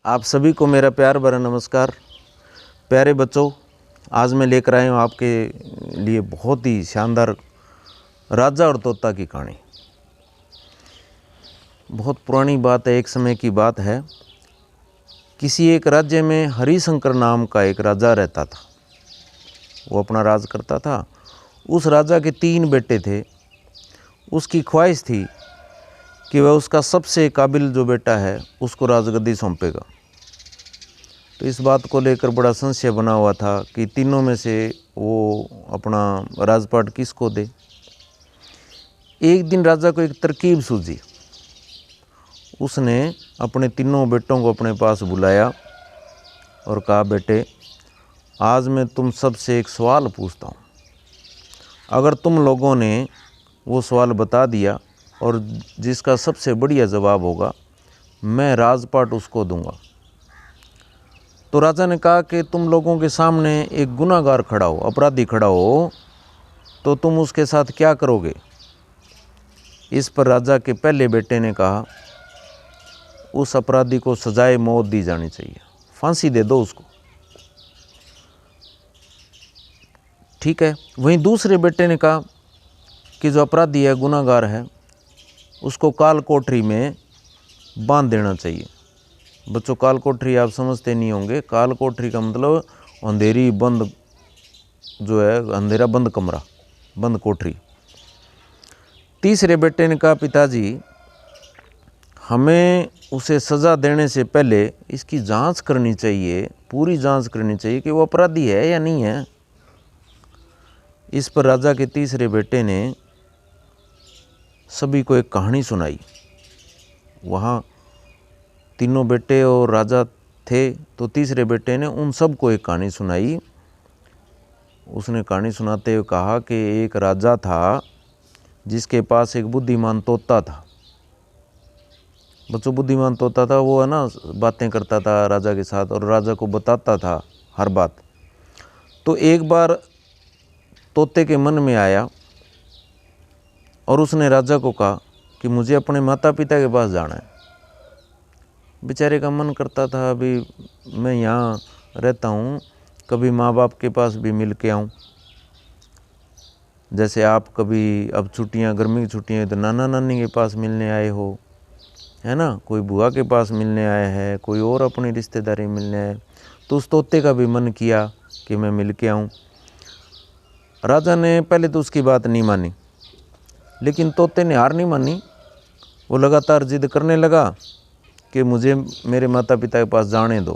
आप सभी को मेरा प्यार भरा नमस्कार। प्यारे बच्चों, आज मैं लेकर आया हूँ आपके लिए बहुत ही शानदार राजा और तोता की कहानी। बहुत पुरानी बात है, एक समय की बात है। किसी एक राज्य में हरिशंकर नाम का एक राजा रहता था। वो अपना राज करता था। उस राजा के 3 बेटे थे। उसकी ख्वाहिश थी कि वह उसका सबसे काबिल जो बेटा है उसको राजगद्दी सौंपेगा। तो इस बात को लेकर बड़ा संशय बना हुआ था कि तीनों में से वो अपना राजपाट किसको दे। एक दिन राजा को एक तरकीब सूझी। उसने अपने तीनों बेटों को अपने पास बुलाया और कहा, बेटे, आज मैं तुम सबसे एक सवाल पूछता हूँ। अगर तुम लोगों ने वो सवाल बता दिया और जिसका सबसे बढ़िया जवाब होगा, मैं राजपाट उसको दूंगा। तो राजा ने कहा कि तुम लोगों के सामने एक गुनाहगार खड़ा हो, अपराधी खड़ा हो, तो तुम उसके साथ क्या करोगे? इस पर राजा के पहले बेटे ने कहा, उस अपराधी को सजाए मौत दी जानी चाहिए, फांसी दे दो उसको। ठीक है। वहीं दूसरे बेटे ने कहा कि जो अपराधी है, गुनाहगार है, उसको काल कोठरी में बांध देना चाहिए। बच्चों, काल कोठरी आप समझते नहीं होंगे। काल कोठरी का मतलब अंधेरी बंद, जो है अंधेरा बंद कमरा, बंद कोठरी। तीसरे बेटे ने कहा, पिताजी, हमें उसे सज़ा देने से पहले इसकी जांच करनी चाहिए, पूरी जांच करनी चाहिए कि वो अपराधी है या नहीं है। इस पर राजा के तीसरे बेटे ने सभी को एक कहानी सुनाई। वहाँ तीनों बेटे और राजा थे, तो तीसरे बेटे ने उन सब को एक कहानी सुनाई। उसने कहानी सुनाते हुए कहा कि एक राजा था जिसके पास एक बुद्धिमान तोता था। बच्चों, बुद्धिमान तोता था, वो है ना, बातें करता था राजा के साथ और राजा को बताता था हर बात। तो एक बार तोते के मन में आया और उसने राजा को कहा कि मुझे अपने माता पिता के पास जाना है। बेचारे का मन करता था, अभी मैं यहाँ रहता हूँ, कभी माँ बाप के पास भी मिल के आऊँ। जैसे आप कभी अब छुट्टियाँ, गर्मी की छुट्टियाँ, तो नाना नानी के पास मिलने आए हो, है ना, कोई बुआ के पास मिलने आया है, कोई और अपनी रिश्तेदारी मिलने आए। तो उस तोते का भी मन किया कि मैं मिल के आऊँ। राजा ने पहले तो उसकी बात नहीं मानी, लेकिन तोते ने हार नहीं मानी। वो लगातार जिद करने लगा कि मुझे मेरे माता पिता के पास जाने दो।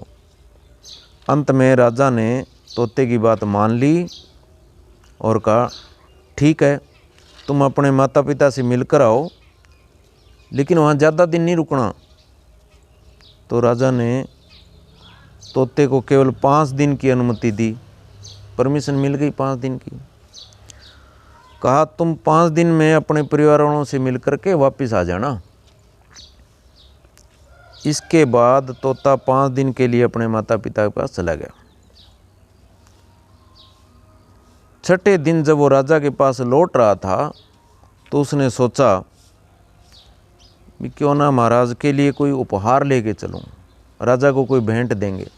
अंत में राजा ने तोते की बात मान ली और कहा, ठीक है, तुम अपने माता पिता से मिलकर आओ, लेकिन वहाँ ज़्यादा दिन नहीं रुकना। तो राजा ने तोते को केवल 5 दिन की अनुमति दी। परमिशन मिल गई 5 दिन की। कहा, तुम 5 दिन में अपने परिवार वालों से मिलकर के वापस आ जाना। इसके बाद तोता 5 दिन के लिए अपने माता पिता के पास चला गया। छठे दिन जब वो राजा के पास लौट रहा था, तो उसने सोचा कि क्यों ना महाराज के लिए कोई उपहार लेके चलूं, राजा को कोई भेंट देंगे।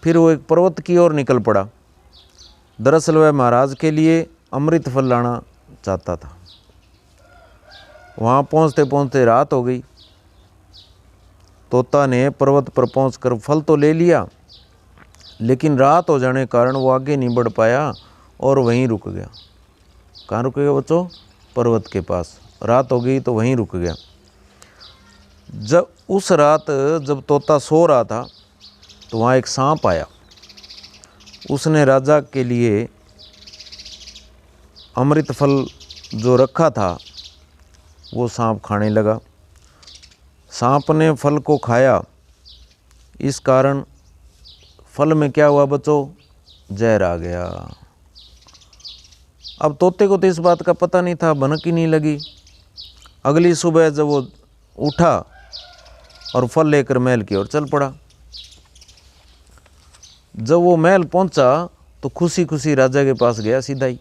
फिर वो एक पर्वत की ओर निकल पड़ा। दरअसल वह महाराज के लिए अमृत फल लाना चाहता था। वहाँ पहुँचते पहुँचते रात हो गई। तोता ने पर्वत पर पहुंचकर फल तो ले लिया, लेकिन रात हो जाने के कारण वो आगे नहीं बढ़ पाया और वहीं रुक गया। कहाँ रुक गया बच्चों? पर्वत के पास। रात हो गई तो वहीं रुक गया। जब उस रात जब तोता सो रहा था, तो वहाँ एक सांप आया। उसने राजा के लिए अमृत फल जो रखा था वो सांप खाने लगा। सांप ने फल को खाया। इस कारण फल में क्या हुआ बच्चों? जहर आ गया। अब तोते को तो इस बात का पता नहीं था, भनक ही नहीं लगी। अगली सुबह जब वो उठा और फल लेकर महल की ओर चल पड़ा। जब वो महल पहुंचा तो खुशी खुशी राजा के पास गया सीधा ही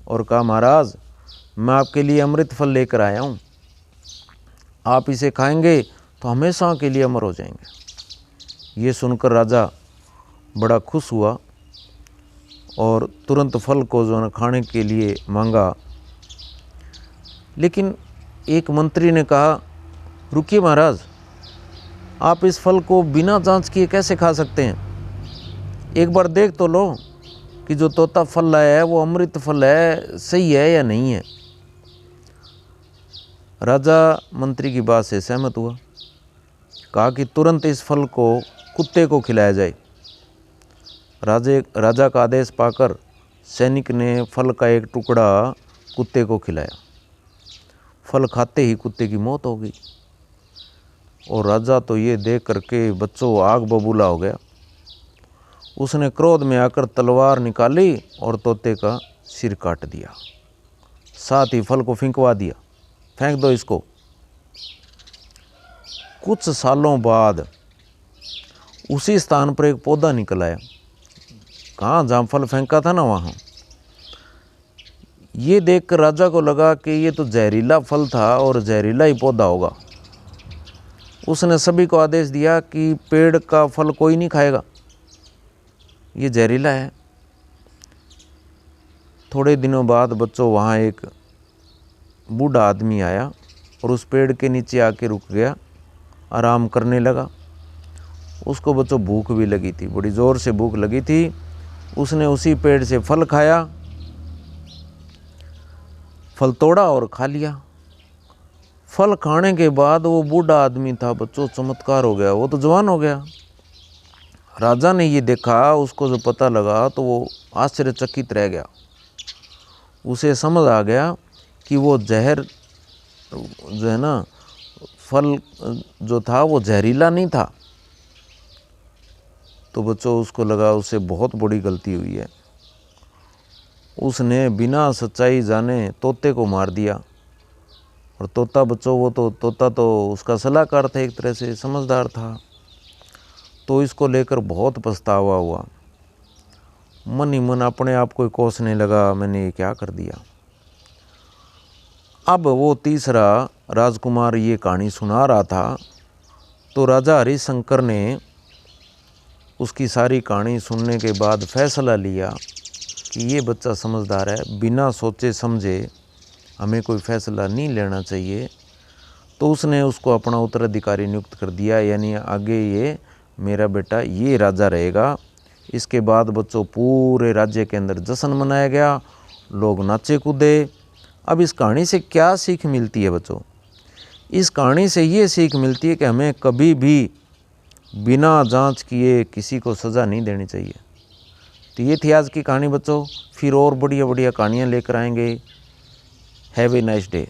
और कहा, महाराज, मैं आपके लिए अमृत फल लेकर आया हूँ, आप इसे खाएंगे तो हमेशा के लिए अमर हो जाएंगे। ये सुनकर राजा बड़ा खुश हुआ और तुरंत फल को जो है खाने के लिए मांगा। लेकिन एक मंत्री ने कहा, रुकिए महाराज, आप इस फल को बिना जांच किए कैसे खा सकते हैं? एक बार देख तो लो कि जो तोता फल लाया है वो अमृत फल है, सही है या नहीं है। राजा मंत्री की बात से सहमत हुआ, कहा कि तुरंत इस फल को कुत्ते को खिलाया जाए। राजा का आदेश पाकर सैनिक ने फल का एक टुकड़ा कुत्ते को खिलाया। फल खाते ही कुत्ते की मौत हो गई और राजा तो ये देख करके बच्चों आग बबूला हो गया। उसने क्रोध में आकर तलवार निकाली और तोते का सिर काट दिया, साथ ही फल को फेंकवा दिया, फेंक दो इसको। कुछ सालों बाद उसी स्थान पर एक पौधा निकल आया, कहाँ जहाँ फल फेंका था ना वहाँ। ये देखकर राजा को लगा कि ये तो जहरीला फल था और जहरीला ही पौधा होगा। उसने सभी को आदेश दिया कि पेड़ का फल कोई नहीं खाएगा, ये जहरीला है। थोड़े दिनों बाद बच्चों वहाँ एक बूढ़ा आदमी आया और उस पेड़ के नीचे आके रुक गया, आराम करने लगा। उसको बच्चों भूख भी लगी थी, बड़ी ज़ोर से भूख लगी थी। उसने उसी पेड़ से फल खाया, फल तोड़ा और खा लिया। फल खाने के बाद वो बूढ़ा आदमी था बच्चों, चमत्कार हो गया, वो तो जवान हो गया। राजा ने ये देखा, उसको जो पता लगा तो वो आश्चर्यचकित रह गया। उसे समझ आ गया कि वो जहर जो है ना, फल जो था वो जहरीला नहीं था। तो बच्चों उसको लगा उससे बहुत बड़ी गलती हुई है। उसने बिना सच्चाई जाने तोते को मार दिया। और तोता बच्चों, वो तो तोता तो उसका सलाहकार था, एक तरह से समझदार था। तो इसको लेकर बहुत पछतावा हुआ, मन ही मन अपने आप को कोसने लगा, मैंने ये क्या कर दिया। अब वो तीसरा राजकुमार ये कहानी सुना रहा था, तो राजा हरिशंकर ने उसकी सारी कहानी सुनने के बाद फैसला लिया कि ये बच्चा समझदार है, बिना सोचे समझे हमें कोई फैसला नहीं लेना चाहिए। तो उसने उसको अपना उत्तराधिकारी नियुक्त कर दिया, यानी आगे ये मेरा बेटा ये राजा रहेगा। इसके बाद बच्चों पूरे राज्य के अंदर जश्न मनाया गया, लोग नाचे कूदे। अब इस कहानी से क्या सीख मिलती है बच्चों? इस कहानी से ये सीख मिलती है कि हमें कभी भी बिना जांच किए किसी को सज़ा नहीं देनी चाहिए। तो ये थी आज की कहानी बच्चों, फिर और बढ़िया बढ़िया कहानियाँ लेकर आएंगे। Have a nice day.